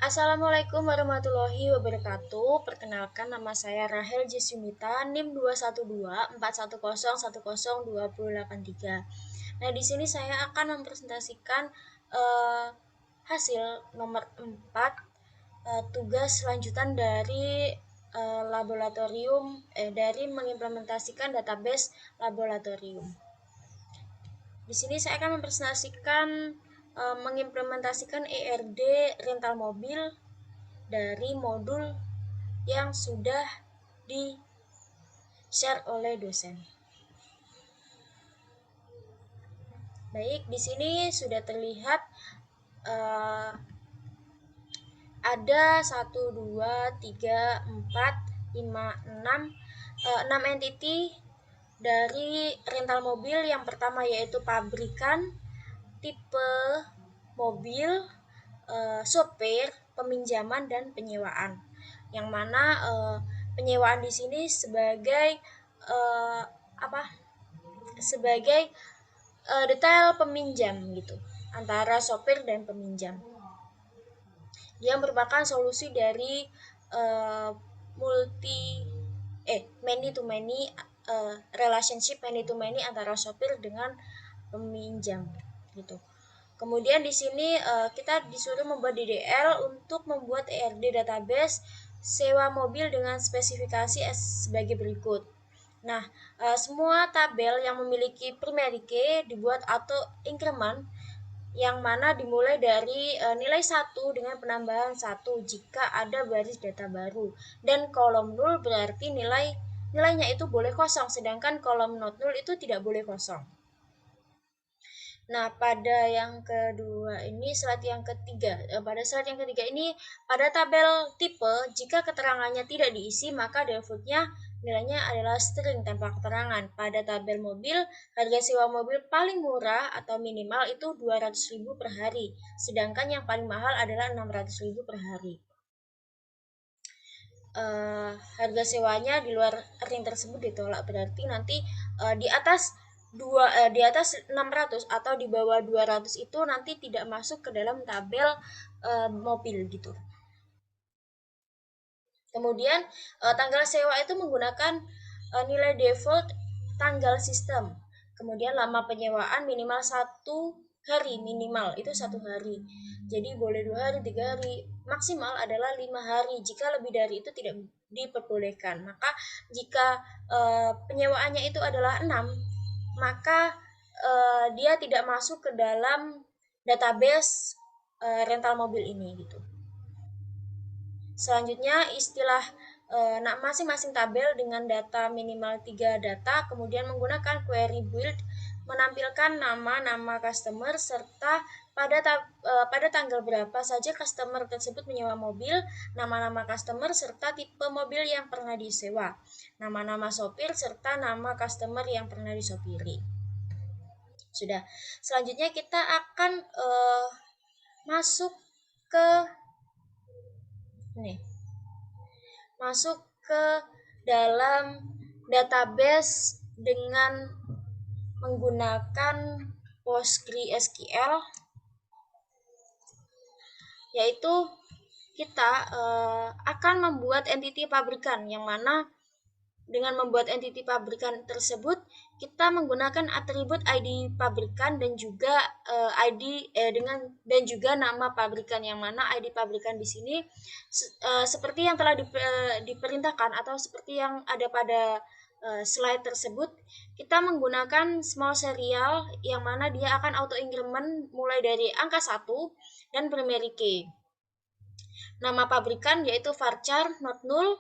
Assalamualaikum warahmatullahi wabarakatuh. Perkenalkan, nama saya Rahel Jesumita, NIM 21241010283. Nah, di sini saya akan mempresentasikan eh, hasil nomor 4, tugas lanjutan dari dari mengimplementasikan database laboratorium. Di sini saya akan mempresentasikan mengimplementasikan ERD rental mobil dari modul yang sudah di-share oleh dosen. Baik, di sini sudah terlihat uh, ada 1, 2, 3, 4, 5, 6 entity dari rental mobil. Yang pertama yaitu pabrikan, tipe mobil, sopir, peminjaman, dan penyewaan. Yang mana penyewaan di sini sebagai uh, apa? Sebagai detail peminjam gitu antara sopir dan peminjam. Dia merupakan solusi dari uh, multi many to many relationship many to many antara sopir dengan peminjam gitu. Kemudian di sini kita disuruh membuat DDL untuk membuat ERD database sewa mobil dengan spesifikasi sebagai berikut. Nah, semua tabel yang memiliki primary key dibuat auto increment yang mana dimulai dari nilai 1 dengan penambahan 1 jika ada baris data baru, dan kolom 0 berarti nilainya itu boleh kosong, sedangkan kolom not 0 itu tidak boleh kosong. Nah, pada yang kedua ini, pada slide yang ketiga ini, pada tabel tipe, jika keterangannya tidak diisi, maka defaultnya nilainya adalah string tanpa keterangan. Pada tabel mobil, harga sewa mobil paling murah atau minimal itu 200.000 per hari, sedangkan yang paling mahal adalah 600.000 per hari. Harga sewanya di luar ring tersebut ditolak, berarti nanti di atas 600 atau di bawah 200 itu nanti tidak masuk ke dalam tabel mobil gitu. Kemudian tanggal sewa itu menggunakan nilai default tanggal sistem. Kemudian lama penyewaan minimal 1 hari, minimal itu 1 hari. Jadi boleh 2 hari, 3 hari, maksimal adalah 5 hari. Jika lebih dari itu tidak diperbolehkan. Maka jika penyewaannya itu adalah 6, maka dia tidak masuk ke dalam database rental mobil ini gitu. Selanjutnya istilah masing-masing tabel dengan data minimal 3 data, kemudian menggunakan query build menampilkan nama-nama customer serta pada tanggal berapa saja customer tersebut menyewa mobil, nama-nama customer serta tipe mobil yang pernah disewa, nama-nama sopir serta nama customer yang pernah disopiri. Sudah. Selanjutnya kita akan masuk ke nih masuk ke dalam database dengan menggunakan PostgreSQL, yaitu kita akan membuat entity pabrikan, yang mana dengan membuat entity pabrikan tersebut kita menggunakan atribut ID pabrikan dan juga dan juga nama pabrikan, yang mana ID pabrikan di sini seperti yang telah diperintahkan atau seperti yang ada pada slide tersebut, kita menggunakan small serial yang mana dia akan auto increment mulai dari angka 1 dan primary key. Nama pabrikan yaitu varchar not null,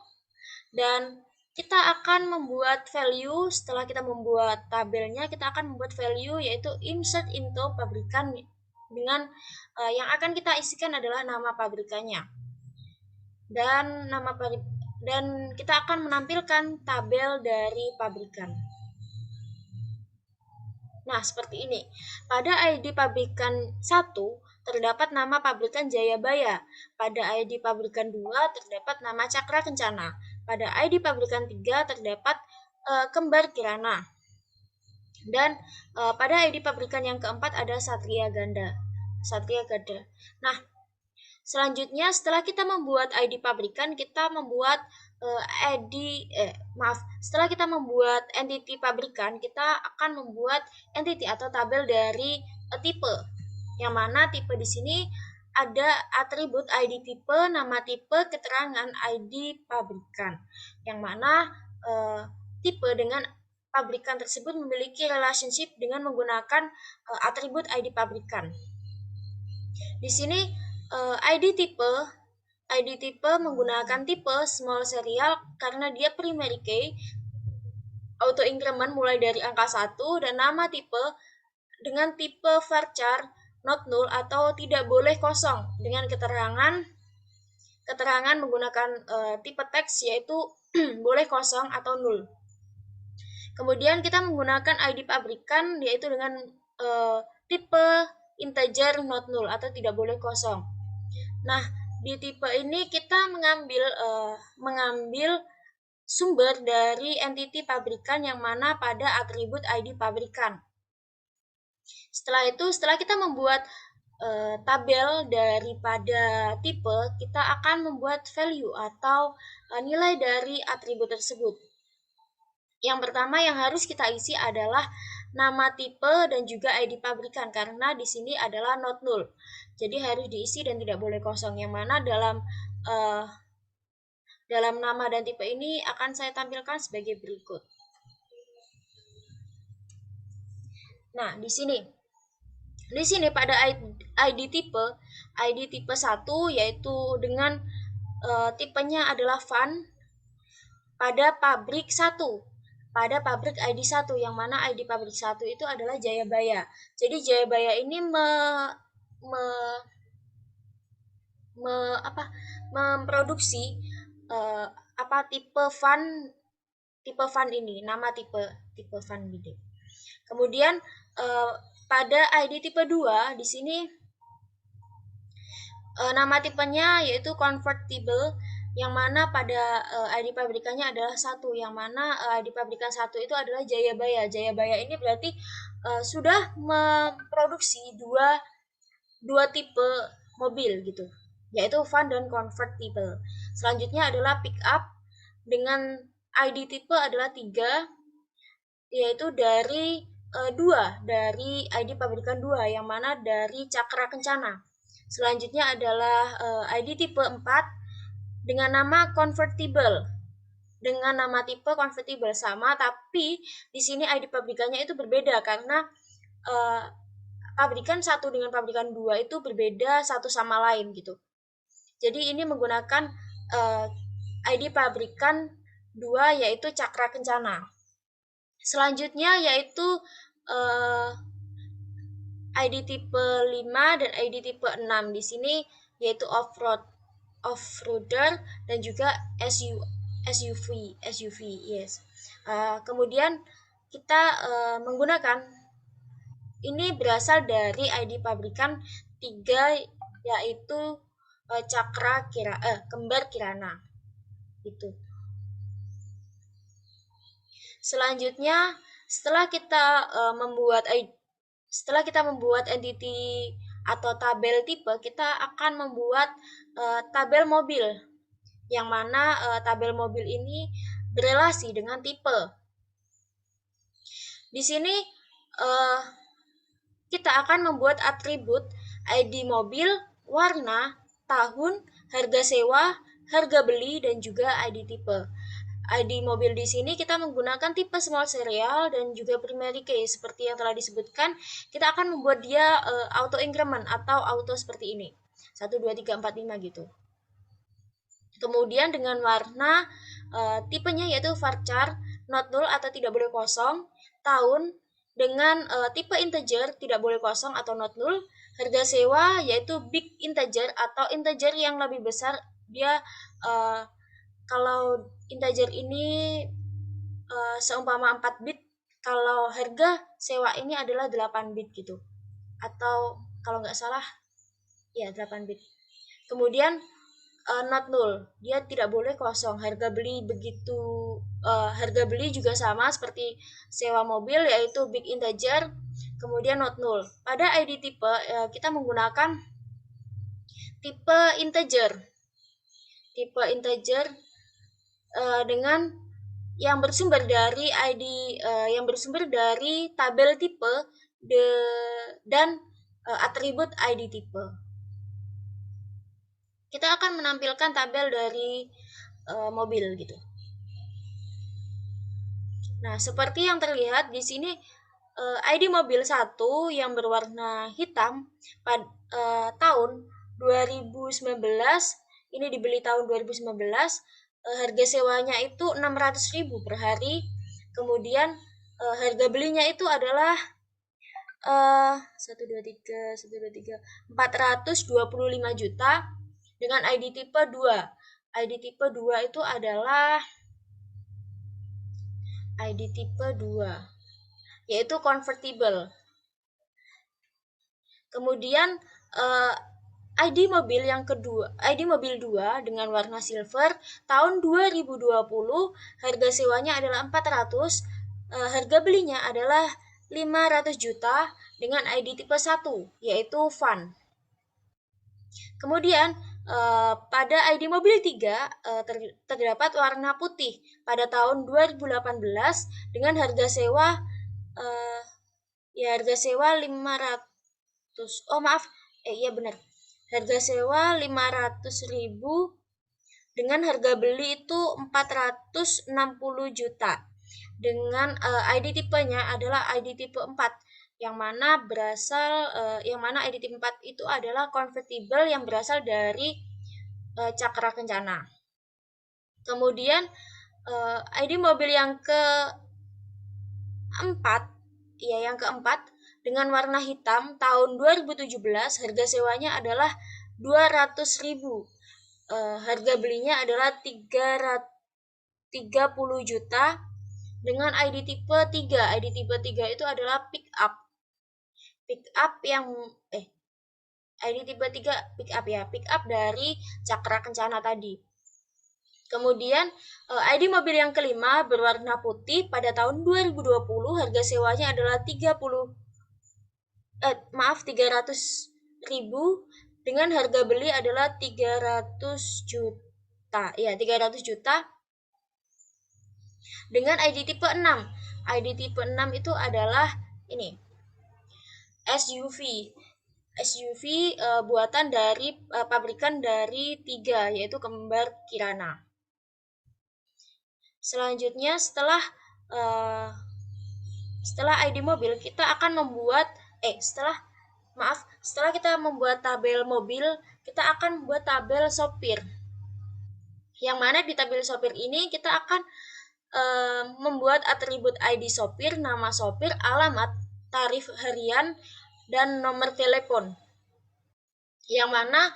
dan kita akan membuat value. Setelah kita membuat tabelnya, kita akan membuat value yaitu insert into pabrikan dengan yang akan kita isikan adalah nama pabrikannya dan kita akan menampilkan tabel dari pabrikan. Nah, seperti ini. Pada ID pabrikan 1 terdapat nama pabrikan Jayabaya. Pada ID pabrikan 2 terdapat nama Cakra Kencana. Pada ID pabrikan 3 terdapat Kembar Kirana. Dan pada ID pabrikan yang keempat ada Satria Ganda. Nah, Selanjutnya, setelah kita membuat ID pabrikan, kita membuat setelah kita membuat entity pabrikan, kita akan membuat entity atau tabel dari tipe. Yang mana tipe di sini ada atribut ID tipe, nama tipe, keterangan ID pabrikan. Yang mana tipe dengan pabrikan tersebut memiliki relationship dengan menggunakan atribut ID pabrikan. Di sini ID tipe menggunakan tipe small serial karena dia primary key, auto increment mulai dari angka 1, dan nama tipe dengan tipe varchar not null atau tidak boleh kosong dengan keterangan menggunakan tipe teks yaitu boleh kosong atau null. Kemudian kita menggunakan ID pabrikan yaitu dengan tipe integer not null atau tidak boleh kosong. Nah, di tipe ini kita mengambil sumber dari entity pabrikan yang mana pada atribut ID pabrikan. Setelah kita membuat tabel daripada tipe, kita akan membuat value atau nilai dari atribut tersebut. Yang pertama yang harus kita isi adalah nama tipe dan juga ID pabrikan karena di sini adalah not null. Jadi harus diisi dan tidak boleh kosong. Yang mana dalam nama dan tipe ini akan saya tampilkan sebagai berikut. Nah, di sini pada ID tipe 1 yaitu dengan tipenya adalah fun pada pabrik 1. Pada pabrik ID 1 yang mana ID pabrik 1 itu adalah Jayabaya. Jadi Jayabaya ini memproduksi tipe fun ini, nama tipe fun ini. Kemudian pada ID tipe 2 di sini nama tipenya yaitu convertible yang mana pada ID pabrikannya adalah 1, yang mana ID pabrikan 1 itu adalah Jayabaya. Jayabaya ini berarti sudah memproduksi dua tipe mobil gitu, yaitu van dan convertible. Selanjutnya adalah pick up dengan ID tipe adalah 3, yaitu dari dari ID pabrikan 2 yang mana dari Cakra Kencana. Selanjutnya adalah ID tipe 4 dengan nama convertible. Dengan nama tipe convertible sama, tapi di sini ID pabrikannya itu berbeda karena pabrikan 1 dengan pabrikan 2 itu berbeda satu sama lain gitu. Jadi ini menggunakan ID pabrikan 2 yaitu Cakra Kencana. Selanjutnya yaitu ID tipe 5 dan ID tipe 6 di sini yaitu off-roader dan juga SUV, yes. Kemudian kita menggunakan ini berasal dari ID pabrikan 3 yaitu Kembar Kirana. Itu. Selanjutnya setelah kita membuat entity atau tabel tipe, kita akan membuat tabel mobil yang mana tabel mobil ini berelasi dengan tipe. Di sini kita akan membuat atribut ID mobil, warna, tahun, harga sewa, harga beli, dan juga ID tipe. ID mobil di sini kita menggunakan tipe small serial dan juga primary key seperti yang telah disebutkan. Kita akan membuat dia auto increment atau auto seperti ini. 1 2 3 4 5 gitu. Kemudian dengan warna tipenya yaitu varchar not null atau tidak boleh kosong, tahun dengan tipe integer tidak boleh kosong atau not null, harga sewa yaitu big integer atau integer yang lebih besar. Dia kalau integer ini seumpama 4 bit, kalau harga sewa ini adalah 8 bit gitu. Atau kalau nggak salah ya 8 bit. Kemudian not null, dia tidak boleh kosong. Harga beli juga sama seperti sewa mobil yaitu big integer, kemudian not null. Pada ID tipe kita menggunakan Tipe integer. Tipe integer dengan yang bersumber dari ID yang bersumber dari tabel tipe dan atribut ID tipe. Kita akan menampilkan tabel dari mobil gitu. Nah, seperti yang terlihat di sini ID mobil 1 yang berwarna hitam pada tahun 2019, ini dibeli tahun 2019, harga sewanya itu 600.000 per hari. Kemudian harga belinya itu adalah 425 juta dengan ID tipe 2. ID tipe 2 itu adalah ID tipe 2, yaitu convertible. Kemudian ID mobil yang kedua, ID mobil 2 dengan warna silver tahun 2020, harga sewanya adalah 400, harga belinya adalah 500 juta dengan ID tipe 1, yaitu van. Kemudian pada ID mobil 3 terdapat warna putih pada tahun 2018 dengan harga sewa harga sewa 500. Oh maaf, iya benar. Harga sewa 500.000 dengan harga beli itu 460 juta. Dengan ID tipenya adalah ID tipe 4 yang mana ID tipe 4 itu adalah convertible yang berasal dari Cakra Kencana. Kemudian ID mobil yang keempat dengan warna hitam tahun 2017, harga sewanya adalah 200.000. Harga belinya adalah 30 juta dengan ID tipe 3. ID tipe 3 itu adalah pick up. Pick up yang ID tipe 3 pick up ya, pick up dari Cakra Kencana tadi. Kemudian ID mobil yang kelima berwarna putih pada tahun 2020, harga sewanya adalah 300.000 dengan harga beli adalah 300 juta. Ya, 300 juta dengan ID tipe 6. ID tipe 6 itu adalah ini. SUV. SUV buatan dari pabrikan dari 3, yaitu kembar Kirana. Selanjutnya setelah ID mobil kita akan membuat setelah kita membuat tabel mobil, kita akan membuat tabel sopir. Yang mana di tabel sopir ini kita akan membuat atribut ID sopir, nama sopir, alamat, tarif harian, dan nomor telepon. Yang mana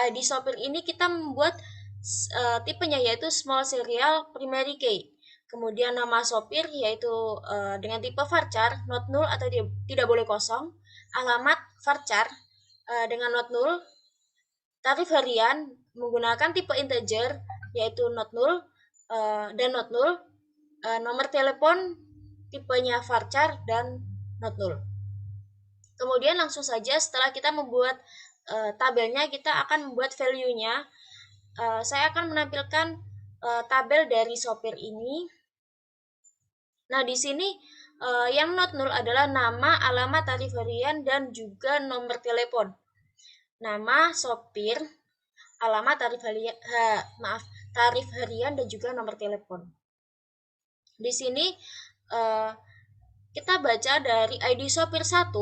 ID sopir ini kita membuat tipenya yaitu small serial primary key. Kemudian nama sopir yaitu dengan tipe varchar, not null atau tidak boleh kosong. Alamat varchar dengan not null. Tarif harian menggunakan tipe integer yaitu not null dan not null. Nomor telepon tipenya varchar dan not null. Kemudian langsung saja setelah kita membuat tabelnya, kita akan membuat value-nya. Saya akan menampilkan tabel dari sopir ini. Nah, di sini yang not null adalah nama, alamat, tarif harian, dan juga nomor telepon. Nama sopir, alamat, tarif harian, dan juga nomor telepon. Di sini kita baca dari ID sopir 1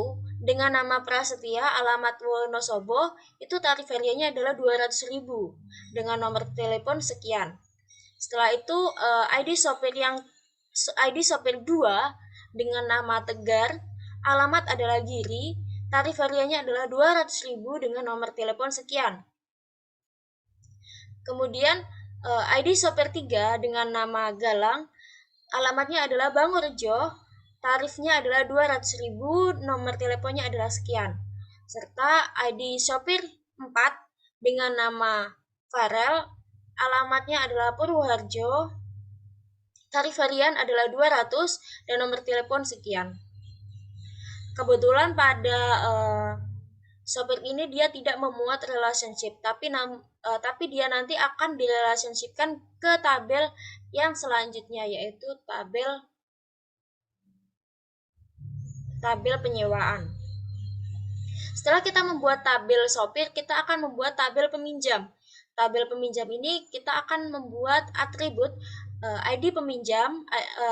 dengan nama Prasetya, alamat Wonosobo, itu tarif hariannya adalah 200.000 dengan nomor telepon sekian. Setelah itu ID sopir 2 dengan nama Tegar, alamat adalah Giri, tarif hariannya adalah 200.000 dengan nomor telepon sekian. Kemudian ID sopir 3 dengan nama Galang, alamatnya adalah Bangorejo, tarifnya adalah 200.000, nomor teleponnya adalah sekian. Serta ID sopir 4 dengan nama Farel, alamatnya adalah Purwoharjo, tarif harian adalah 200 dan nomor telepon sekian. Kebetulan pada Sopir ini dia tidak memuat relationship, tapi dia nanti akan direlationshipkan ke tabel yang selanjutnya, yaitu tabel penyewaan. Setelah kita membuat tabel sopir, kita akan membuat tabel peminjam. Tabel peminjam ini kita akan membuat atribut ID peminjam,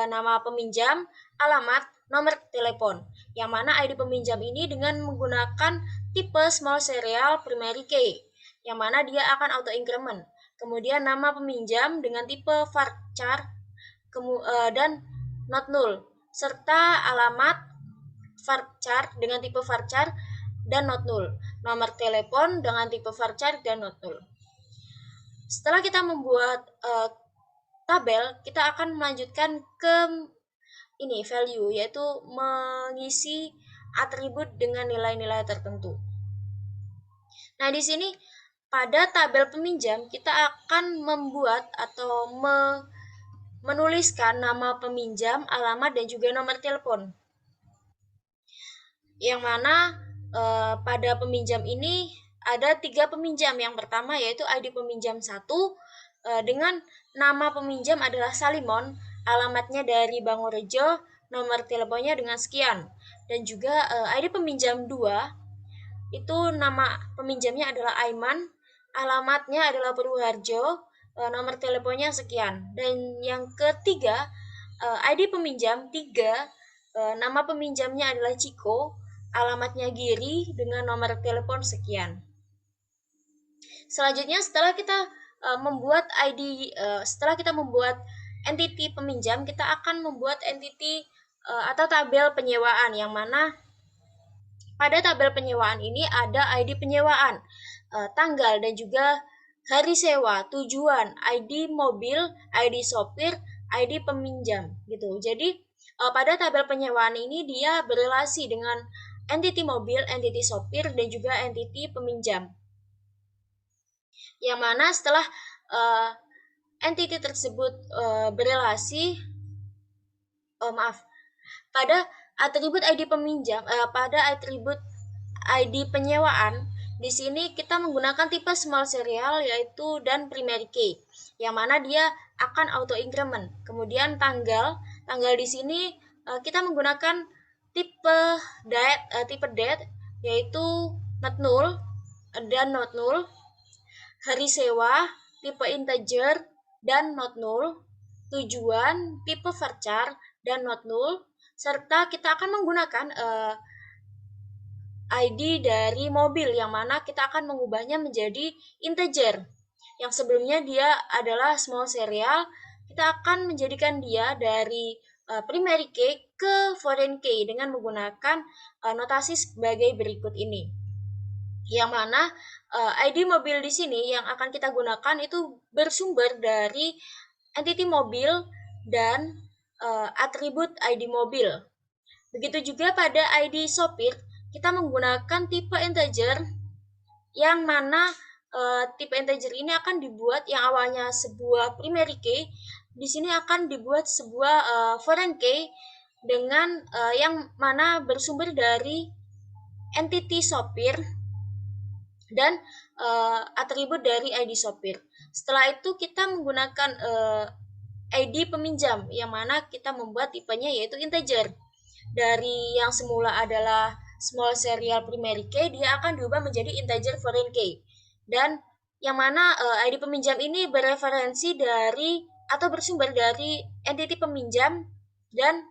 nama peminjam, alamat, nomor telepon. Yang mana ID peminjam ini dengan menggunakan tipe small serial primary key, yang mana dia akan auto increment. Kemudian nama peminjam dengan tipe varchar dan not null, serta alamat varchar dengan tipe varchar dan not null. Nomor telepon dengan tipe varchar dan not null. Setelah kita membuat tabel, kita akan melanjutkan ke ini value, yaitu mengisi atribut dengan nilai-nilai tertentu. Nah, di sini pada tabel peminjam kita akan membuat atau menuliskan nama peminjam, alamat, dan juga nomor telepon. Yang mana pada peminjam ini ada 3 peminjam. Yang pertama yaitu ID peminjam 1 dengan nama peminjam adalah Salimon, alamatnya dari Bangorejo, nomor teleponnya dengan sekian. Dan juga ID peminjam 2 itu nama peminjamnya adalah Aiman, alamatnya adalah Purwoharjo, nomor teleponnya sekian. Dan yang ketiga, ID peminjam 3, nama peminjamnya adalah Ciko, alamatnya Giri dengan nomor telepon sekian. Selanjutnya setelah kita membuat entity peminjam, kita akan membuat entity atau tabel penyewaan, yang mana pada tabel penyewaan ini ada ID penyewaan, tanggal, dan juga hari sewa, tujuan, ID mobil, ID sopir, ID peminjam gitu. Jadi pada tabel penyewaan ini dia berelasi dengan entity mobil, entity sopir, dan juga entity peminjam. Yang mana setelah entity tersebut berelasi, pada atribut ID peminjam, pada atribut ID penyewaan, di sini kita menggunakan tipe small serial yaitu dan primary key, yang mana dia akan auto increment. Kemudian tanggal di sini kita menggunakan tipe date yaitu not null dan not null. Hari sewa tipe integer dan not null. Tujuan tipe varchar dan not null, serta kita akan menggunakan ID dari mobil, yang mana kita akan mengubahnya menjadi integer. Yang sebelumnya dia adalah small serial, kita akan menjadikan dia dari primary key ke foreign key dengan menggunakan notasi sebagai berikut ini. Yang mana ID mobil di sini yang akan kita gunakan itu bersumber dari entity mobil dan atribut ID mobil. Begitu juga pada ID sopir, kita menggunakan tipe integer, yang mana tipe integer ini akan dibuat yang awalnya sebuah primary key, di sini akan dibuat sebuah foreign key dengan yang mana bersumber dari entity sopir dan atribut dari ID sopir. Setelah itu kita menggunakan ID peminjam, yang mana kita membuat tipenya yaitu integer. Dari yang semula adalah small serial primary key, dia akan diubah menjadi integer foreign key. Dan yang mana ID peminjam ini bereferensi dari atau bersumber dari entity peminjam dan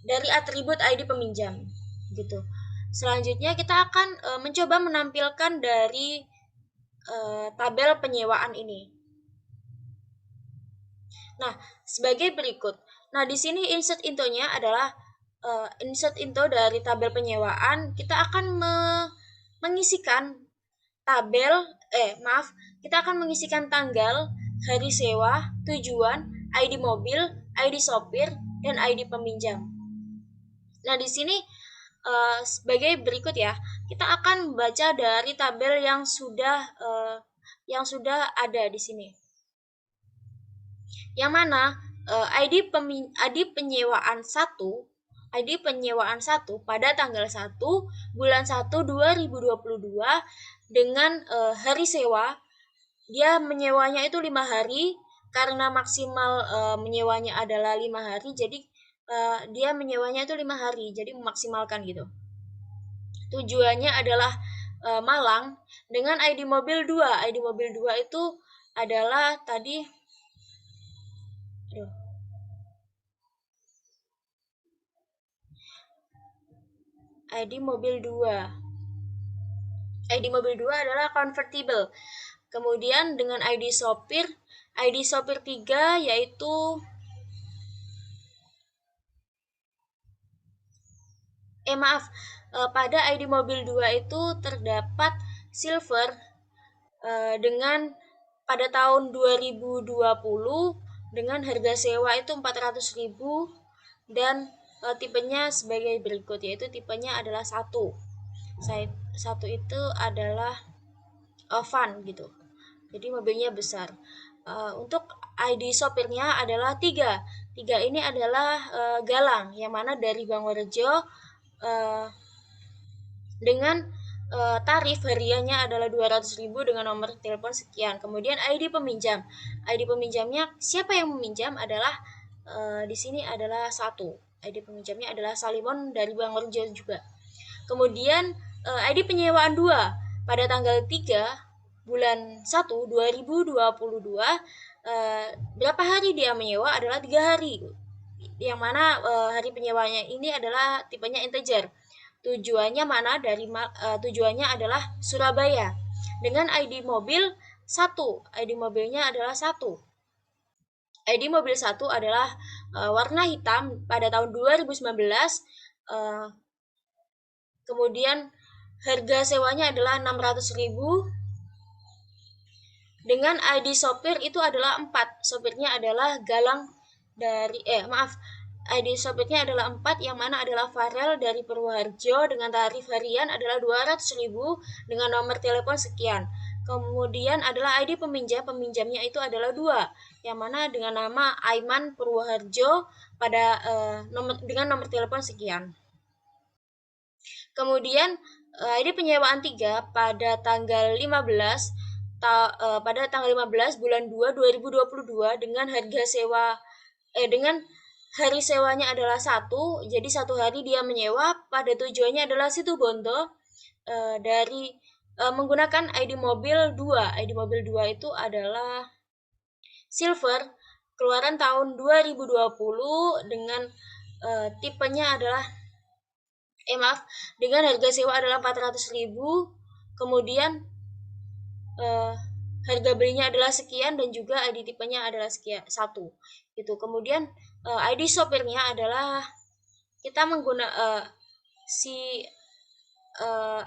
dari atribut ID peminjam gitu. Selanjutnya kita akan mencoba menampilkan dari tabel penyewaan ini. Nah, sebagai berikut. Nah, di sini insert into-nya adalah insert into dari tabel penyewaan. Kita akan mengisikan kita akan mengisikan tanggal, hari sewa, tujuan, ID mobil, ID sopir, dan ID peminjam. Nah, di sini sebagai berikut ya, kita akan membaca dari tabel yang sudah ada di sini. Yang mana ID penyewaan 1 ID penyewaan 1 pada tanggal 1 bulan 1 2022 dengan hari sewa. Dia menyewanya itu 5 hari karena maksimal menyewanya adalah 5 hari, jadi dia menyewanya itu 5 hari, jadi memaksimalkan gitu. Tujuannya adalah Malang dengan ID mobil 2. ID mobil 2 itu adalah tadi aduh, ID mobil 2. ID mobil 2 adalah convertible. Kemudian dengan ID sopir 3 yaitu maaf, pada ID mobil 2 itu terdapat silver dengan pada tahun 2020 dengan harga sewa itu 400.000 dan tipenya sebagai berikut, yaitu tipenya adalah satu itu adalah van gitu, jadi mobilnya besar. Untuk ID sopirnya adalah tiga ini adalah Galang, yang mana dari Bangorjo dengan tarif hariannya adalah 200.000 dengan nomor telepon sekian. Kemudian ID peminjam. ID peminjamnya siapa yang meminjam adalah di sini adalah satu. ID peminjamnya adalah Salimon dari Bangorjo juga. Kemudian ID penyewaan 2 pada tanggal 3 bulan 1 2022 berapa hari dia menyewa adalah 3 hari, yang mana hari penyewanya ini adalah tipenya integer. Tujuannya mana? Tujuannya adalah Surabaya dengan ID mobil 1. ID mobilnya adalah 1. ID mobil 1 adalah warna hitam pada tahun 2019. Kemudian harga sewanya adalah 600.000 dengan ID sopir itu adalah 4. Sopirnya adalah Galang dari ID sopirnya adalah 4, yang mana adalah Farel dari Purwoharjo dengan tarif harian adalah 200.000 dengan nomor telepon sekian. Kemudian adalah ID peminjamnya itu adalah 2, yang mana dengan nama Aiman Purwoharjo pada dengan nomor telepon sekian. Kemudian ID penyewaan 3 pada tanggal 15 pada tanggal 15 bulan 2 2022 dengan harga sewa dengan hari sewanya adalah 1. Jadi 1 hari dia menyewa, pada tujuannya adalah Situbondo dari menggunakan ID mobil 2. ID mobil 2 itu adalah silver keluaran tahun 2020 dengan tipenya adalah dengan harga sewa adalah 400.000, kemudian harga belinya adalah sekian dan juga ID tipenya adalah sekian 1. Itu. Kemudian ID sopirnya adalah kita menggunakan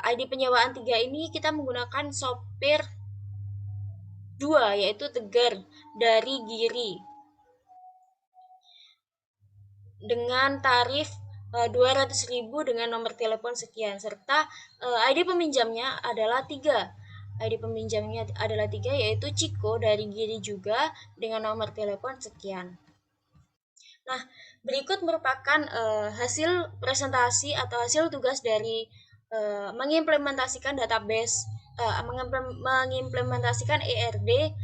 ID penyewaan 3 ini kita menggunakan sopir 2 yaitu Tegar dari Giri dengan tarif 200.000 dengan nomor telepon sekian, serta ID peminjamnya adalah 3. ID peminjamnya adalah 3 yaitu Ciko dari Giri juga dengan nomor telepon sekian. Nah, berikut merupakan hasil presentasi atau hasil tugas dari mengimplementasikan database, mengimplementasikan ERD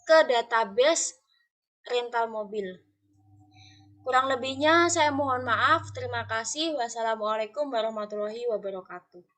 ke database rental mobil. Kurang lebihnya saya mohon maaf. Terima kasih. Wassalamualaikum warahmatullahi wabarakatuh.